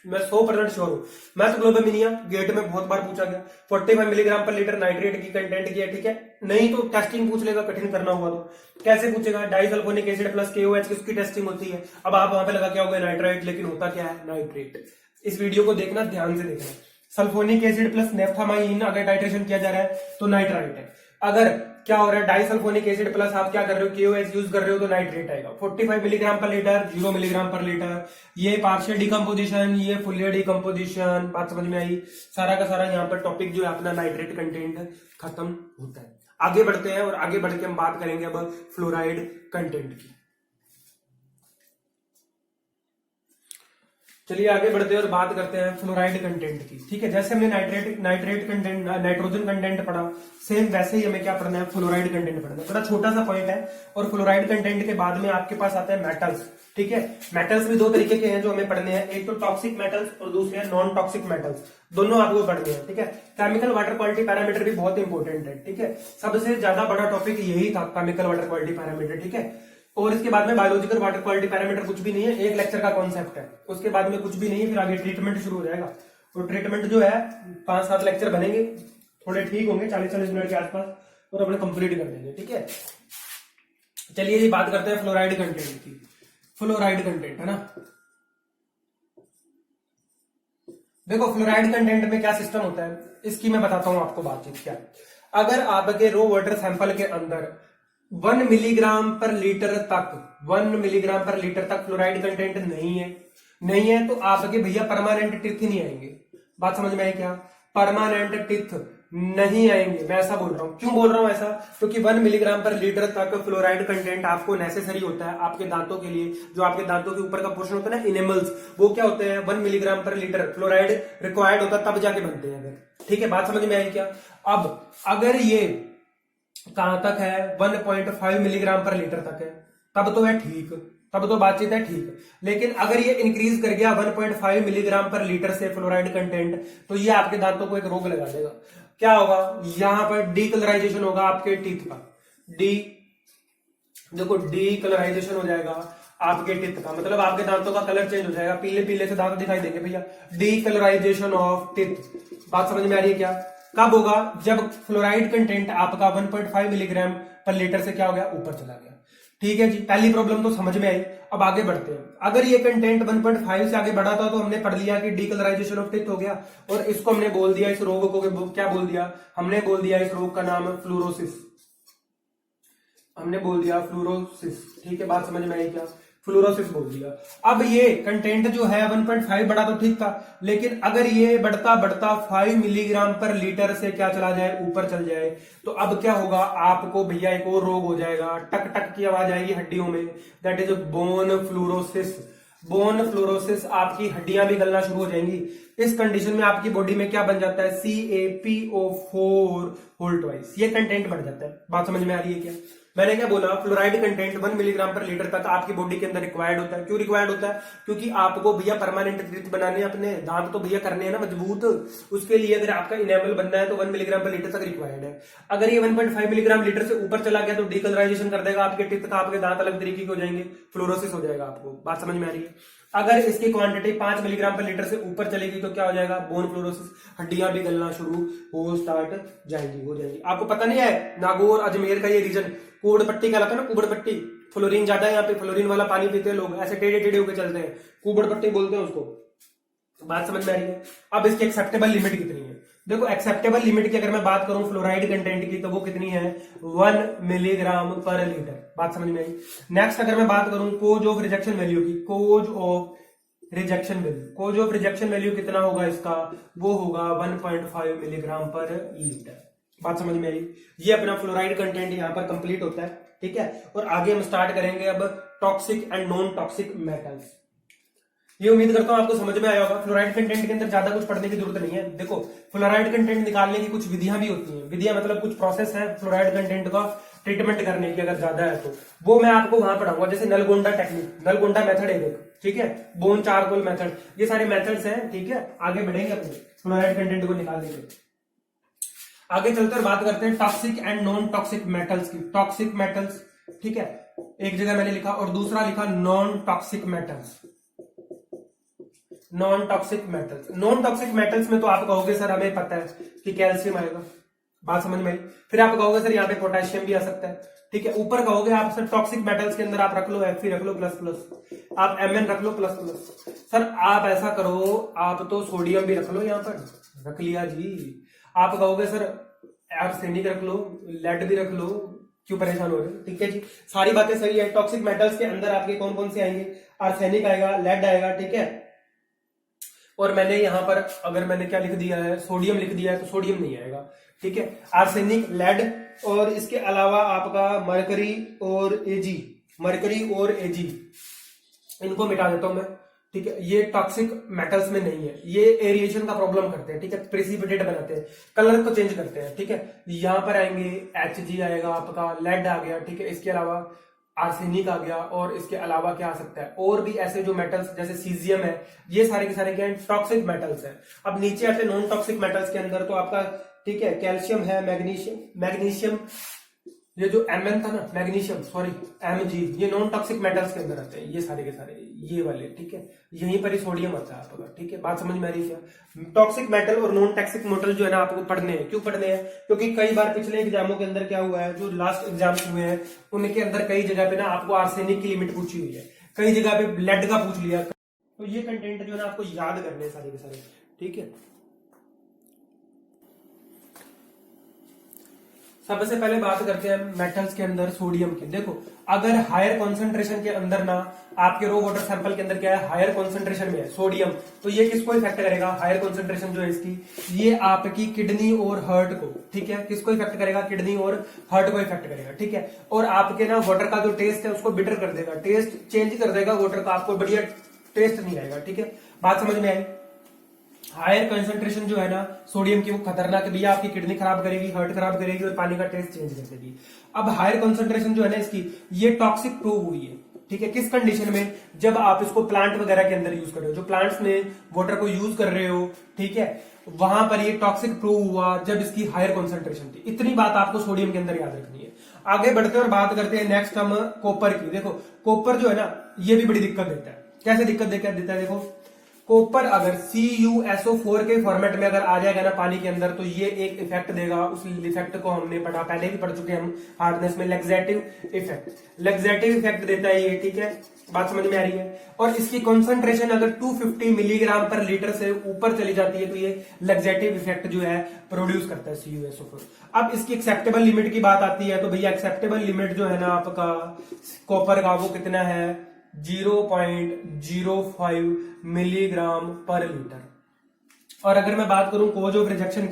100% श्योर हूं। मैथग्लोबमिनिया गेट में बहुत बार पूछा गया, 45 मिलीग्राम पर लीटर नाइट्रेट की कंटेंट की है, ठीक है। नहीं तो टेस्टिंग पूछ लेगा, कठिन करना हुआ तो कैसे पूछेगा, डाइसल्फोनिक एसिड प्लस KOH, किसकी टेस्टिंग होती है। अब आप वहां पे लगा क्या होगा, नाइट्राइट, लेकिन होता क्या है, नाइट्रेट। इस वीडियो को देखना, ध्यान से देखना। सल्फोनिक एसिड प्लस नेफ्थामाइन अगर टाइट्रेशन किया जा रहा है तो नाइट्राइट है। अगर क्या हो रहा है, डाइसल्फोनिक एसिड प्लस आप क्या कर रहे हो, KOH यूज कर रहे हो, तो नाइट्रेट आएगा। 45 मिलीग्राम पर लीटर, 0 मिलीग्राम पर लीटर। ये पार्शियल डिकम्पोजिशन, ये फुल डिकम्पोजिशन, बात समझ में आई। सारा का सारा यहाँ पर टॉपिक जो है अपना नाइट्रेट कंटेंट खत्म होता है। आगे बढ़ते हैं, और आगे बढ़ के हम बात करेंगे अब फ्लोराइड कंटेंट की। चलिए आगे बढ़ते हैं और बात करते हैं फ्लोराइड कंटेंट की, ठीक है। जैसे हमने नाइट्रेट कंटेंट, नाइट्रोजन कंटेंट पढ़ा, सेम वैसे ही हमें क्या पढ़ना है, फ्लोराइड कंटेंट पढ़ना है। बड़ा छोटा सा पॉइंट है। और फ्लोराइड कंटेंट के बाद में आपके पास आता है मेटल्स, ठीक है। मेटल्स भी 2 तरीके के हैं जो हमें पढ़ने हैं, एक तो टॉक्सिक मेटल्स और दूसरे नॉन टॉक्सिक मेटल्स, दोनों आपको पढ़ने हैं, ठीक है। केमिकल वाटर क्वालिटी पैरामीटर भी बहुत इंपॉर्टेंट है, ठीक है। सबसे ज्यादा बड़ा टॉपिक यही था, केमिकल वाटर क्वालिटी पैरामीटर, ठीक है। और इसके बाद में बायोलॉजिकल वाटर क्वालिटी पैरामीटर कुछ भी नहीं है, एक लेक्चर का कॉन्सेप्ट है, उसके बाद में कुछ भी नहीं है। फिर आगे ट्रीटमेंट शुरू हो जाएगा, और ट्रीटमेंट जो है 5-7 लेक्चर बनेंगे, थोड़े ठीक होंगे 40-40 मिनट के आसपास, और अपने कंप्लीट कर देंगे, ठीक है। चलिए ये बात करते हैं फ्लोराइड कंटेंट की। फ्लोराइड कंटेंट है ना, देखो फ्लोराइड कंटेंट में क्या सिस्टम होता है, इसकी मैं बताता हूं आपको बातचीत क्या है। अगर आपके रो वाटर सैंपल के अंदर 1 मिलीग्राम पर लीटर तक, 1 मिलीग्राम पर लीटर तक फ्लोराइड कंटेंट नहीं है, तो आपके भैया परमानेंट टिथ नहीं आएंगे। बात समझ में आई क्या, परमानेंट टिथ नहीं आएंगे। मैं ऐसा बोल रहा हूं, क्यों बोल रहा हूं ऐसा, क्योंकि 1 मिलीग्राम पर लीटर तक फ्लोराइड कंटेंट आपको नेसेसरी होता है आपके दांतों के लिए। जो आपके दांतों के ऊपर का पोर्शन होता है ना, इनेमल्स, वो क्या होते हैं, 1 मिलीग्राम पर लीटर फ्लोराइड रिक्वायर्ड होता है, तब जाके बनते हैं, ठीक है। बात समझ में आई क्या। अब अगर ये कहां तक है, 1.5 मिलीग्राम पर लीटर तक है, तब तो है ठीक, तब तो बातचीत है ठीक। लेकिन अगर ये इंक्रीज कर गया 1.5 मिलीग्राम पर लीटर से फ्लोराइड कंटेंट, तो ये आपके दांतों को एक रोग लगा देगा। क्या होगा, यहां पर डीकलराइजेशन होगा आपके टीथ का, देखो डीकलराइजेशन हो जाएगा आपके टीथ का, मतलब आपके दांतों का कलर चेंज हो जाएगा, पीले पीले से दांत दिखाई देंगे भैया, डीकलराइजेशन ऑफ टीथ। बात समझ में आ रही है क्या। कब होगा, जब फ्लोराइड कंटेंट आपका 1.5 मिलीग्राम पर लीटर से क्या हो गया, ऊपर चला गया, ठीक है जी। पहली प्रॉब्लम तो समझ में आई। अब आगे बढ़ते हैं। अगर ये कंटेंट 1.5 से आगे बढ़ा था, तो हमने पढ़ लिया कि डीकलराइजेशन ऑफ टीथ हो गया, और इसको हमने बोल दिया, इस रोग को क्या बोल दिया, हमने बोल दिया इस रोग का नाम फ्लोरोसिस, हमने बोल दिया फ्लोरोसिस, ठीक है। बात समझ में आई क्या। फ्लोरोसिस बोल दिया। अब ये कंटेंट जो है 1.5 बढ़ा तो ठीक था, लेकिन अगर ये बढ़ता बढ़ता 5 मिलीग्राम पर लीटर से क्या चला जाए, ऊपर चल जाए, तो अब क्या होगा आपको भैया, एक और रोग हो जाएगा, टक टक की आवाज आएगी हड्डियों में, that is bone fluorosis. Bone fluorosis, आपकी हड्डियां भी गलना शुरू हो जाएंगी। इस कंडीशन में आपकी बॉडी में क्या बन जाता है, CaPO4 होल ट्वाइस, ये कंटेंट बढ़ जाता है। बात समझ में आ रही है क्या? मैंने क्या बोला, फ्लोराइड कंटेंट 1 मिलीग्राम पर लीटर तक आपकी बॉडी के अंदर रिक्वायर्ड होता है। क्यों रिक्वायर्ड होता है? क्योंकि आपको भैया परमानेंट टीथ बनाने, अपने दांत तो भैया करने हैं ना मजबूत, उसके लिए अगर आपका इनेबल बनना है तो 1 मिलीग्राम पर लीटर तक रिक्वायर्ड है। अगर ये 1.5 मिलीग्राम लीटर से ऊपर चला गया तो डीकलराइजेशन कर देगा आपके टीथ का, आपके दांत अलग तरीके के हो जाएंगे, फ्लोरोसिस हो जाएगा आपको। बात समझ में आ रही है? अगर इसकी क्वांटिटी 5 मिलीग्राम पर लीटर से ऊपर चलेगी तो क्या हो जाएगा, बोन फ्लोरोसिस, हड्डियां भी गलना शुरू हो जाएंगी। आपको पता नहीं है, नागौर अजमेर का ये रीजन कोड पट्टी कहलाता है ना, कुबड़ पट्टी, फ्लोरीन ज्यादा है यहाँ पे, फ्लोरीन वाला पानी पीते हैं लोग, ऐसे टेढ़े टेढ़े होकर चलते हैं, कुबड़ पट्टी बोलते हैं उसको। बात समझ में आ रही है? अब इसकी एक्सेप्टेबल लिमिट कितनी है? देखो, एक्सेप्टेबल लिमिट की अगर मैं बात करूं फ्लोराइड कंटेंट की, तो वो कितनी है, 1 मिलीग्राम पर लीटर। बात समझ में आई? नेक्स्ट अगर मैं बात करूं कोज ऑफ रिजेक्शन वैल्यू की, कोज ऑफ रिजेक्शन वैल्यू कितना होगा इसका, वो होगा 1.5 मिलीग्राम पर लीटर। बात समझ में आई? ये अपना फ्लोराइड कंटेंट यहाँ पर कंप्लीट होता है, ठीक है। और आगे हम स्टार्ट करेंगे अब toxic and non toxic metals. ये उम्मीद करता हूं आपको समझ में आया होगा। फ्लोराइड कंटेंट के अंदर ज्यादा कुछ पढ़ने की जरूरत नहीं है। देखो, फ्लोराइड कंटेंट निकालने की कुछ विधियां भी होती हैं। विधियां मतलब कुछ प्रोसेस है फ्लोराइड कंटेंट का ट्रीटमेंट करने की, अगर ज्यादा है तो वो मैं आपको वहां पढ़ाऊंगा, जैसे नलगोंडा टेक्निक, नलगोंडा मेथड है, ठीक है, बोन चारकोल मेथड, ये सारे मेथड्स हैं, ठीक है। आगे बढ़ेंगे अपने फ्लोराइड कंटेंट को निकालने के। आगे चलते और बात करते हैं toxic and non toxic metals की। टॉक्सिक मेटल्स, ठीक है, एक जगह मैंने लिखा, और दूसरा लिखा non toxic metals. Non toxic metals, non toxic metals में तो आप कहोगे सर हमें पता है कि कैल्शियम आएगा, बात समझ में आई। फिर आप कहोगे सर यहाँ पे पोटेशियम भी आ सकता है, ठीक है। ऊपर कहोगे आप सर टॉक्सिक मेटल्स के अंदर आप रख लो Fe रख लो प्लस, आप Mn रख लो प्लस। सर आप ऐसा करो, आप तो सोडियम भी रख लो, यहाँ पर रख लिया जी। आप कहोगे सर आर्सेनिक रख लो, लेड भी रख लो, क्यों परेशान हो रहे हो, ठीक है जी। सारी बातें सही है। टॉक्सिक मेटल्स के अंदर आपके कौन कौन से आएंगे, आर्सेनिक आएगा, लेड आएगा, ठीक है। और मैंने यहां पर अगर मैंने क्या लिख दिया है, सोडियम लिख दिया है, तो सोडियम नहीं आएगा, ठीक है। आर्सेनिक, लेड, और इसके अलावा आपका मरकरी और एजी, इनको मिटा देता हूं मैं, ठीक है। ये टॉक्सिक मेटल्स में नहीं है, ये एरिएशन का प्रॉब्लम करते हैं, ठीक है, प्रेसिपिटेट बनाते हैं, कलर को चेंज करते हैं, ठीक है। यहां पर आएंगे Hg आएगा आपका, लेड आ गया, ठीक है। इसके अलावा आर्सेनिक आ गया, और इसके अलावा क्या आ सकता है, और भी ऐसे जो मेटल्स जैसे सीजियम है, ये सारे के सारे क्या है, टॉक्सिक मेटल्स है। अब नीचे आते नॉन टॉक्सिक मेटल्स के अंदर, तो आपका ठीक है कैल्शियम है, मैग्नीशियम, ये जो Mn था ना, मैग्नीशियम, सॉरी Mg, ये नॉन टॉक्सिक मेटल्स के अंदर आते हैं, ये सारे के सारे, ये वाले, ठीक है। यहीं पर ही सोडियम आता है आपका, ठीक है। बात समझ में आ रही है क्या? टॉक्सिक मेटल और नॉन टॉक्सिक मेटल जो है ना आपको पढ़ने हैं। क्यों पढ़ने हैं? क्योंकि कई बार पिछले एग्जामों के अंदर क्या हुआ है, जो लास्ट एग्जाम्स हुए हैं उनके अंदर कई जगह पे ना आपको आर्सेनिक की लिमिट पूछी हुई है, कई जगह पे लेड का पूछ लिया। तो ये कंटेंट जो है ना आपको याद करने हैं सारे के सारे, ठीक है। सबसे पहले बात करते हैं मेटल्स के अंदर सोडियम की। देखो, अगर हायर कॉन्सेंट्रेशन के अंदर ना आपके रो वाटर सैंपल के अंदर क्या है, हायर कॉन्सेंट्रेशन में है सोडियम, तो ये किसको इफेक्ट करेगा, हायर कॉन्सेंट्रेशन जो है इसकी, ये आपकी किडनी और हार्ट को, ठीक है, किसको इफेक्ट करेगा, किडनी और हार्ट को इफेक्ट करेगा, ठीक है। और आपके ना वाटर का जो टेस्ट है उसको बिटर कर देगा, टेस्ट चेंज कर देगा वाटर का, आपको बढ़िया टेस्ट नहीं आएगा, ठीक है। बात समझ में आई? हायर कंसंट्रेशन जो है ना सोडियम की, वो खतरनाक है भैया, आपकी किडनी खराब करेगी, हार्ट खराब करेगी, और पानी का टेस्ट चेंज कर देगी। अब हायर कंसंट्रेशन जो है ना इसकी, ये टॉक्सिक प्रूव हुई है, ठीक है। किस कंडीशन में? जब आप इसको प्लांट वगैरह के अंदर यूज कर रहे हो, जो प्लांट्स में वाटर को यूज कर रहे हो, ठीक है, वहां पर ये टॉक्सिक प्रूव हुआ जब इसकी हायर कॉन्सेंट्रेशन थी। इतनी बात आपको सोडियम के अंदर याद रखनी है। आगे बढ़ते हैं और बात करते हैं नेक्स्ट हम कॉपर की। देखो, कॉपर जो है ना ये भी बड़ी दिक्कत देता है। कैसे दिक्कत देता है? देखो, कॉपर अगर CuSO4 के फॉर्मेट में अगर आ जाएगा ना पानी के अंदर, तो ये एक इफेक्ट देगा। उस इफेक्ट को हमने पढ़ा, पहले भी पढ़ चुके हैं हम हार्डनेस में, लेग्जेटिव इफेक्ट देता है ये, ठीक है। बात समझ में आ रही है? और इसकी कॉन्सेंट्रेशन अगर 250 मिलीग्राम पर लीटर से ऊपर चली जाती है तो ये लेग्जेटिव इफेक्ट जो है प्रोड्यूस करता है CuSO4। अब इसकी एक्सेप्टेबल लिमिट की बात आती है, तो भैया एक्सेप्टेबल लिमिट जो है ना आपका कॉपर का, वो कितना है, 0.05 मिलीग्राम पर लीटर। और अगर मैं बात करूं कोज ऑफ रिजेक्शन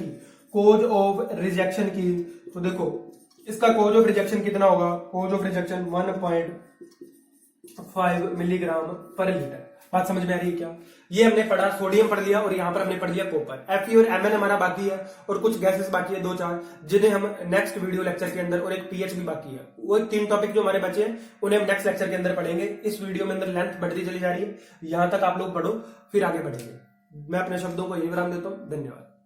की, तो देखो इसका कोज ऑफ रिजेक्शन कितना होगा, कोज ऑफ रिजेक्शन 1.5 मिलीग्राम पर लीटर। बात समझ में आ रही है क्या? ये हमने पढ़ा, सोडियम पढ़ लिया और यहां पर हमने पढ़ लिया कॉपर। Fe और Mn हमारा बाकी है और कुछ गैसेस बाकी है 2-4, जिन्हें हम नेक्स्ट वीडियो लेक्चर के अंदर, और एक पीएच भी बाकी है। वो 3 टॉपिक जो हमारे बचे हैं उन्हें हम नेक्स्ट लेक्चर के अंदर पढ़ेंगे। इस वीडियो में अंदर लेंथ बढ़ती चली जा रही है, यहां तक आप लोग पढ़ो, फिर आगे बढ़ेंगे। मैं अपने शब्दों को यही विराम देता हूं। धन्यवाद।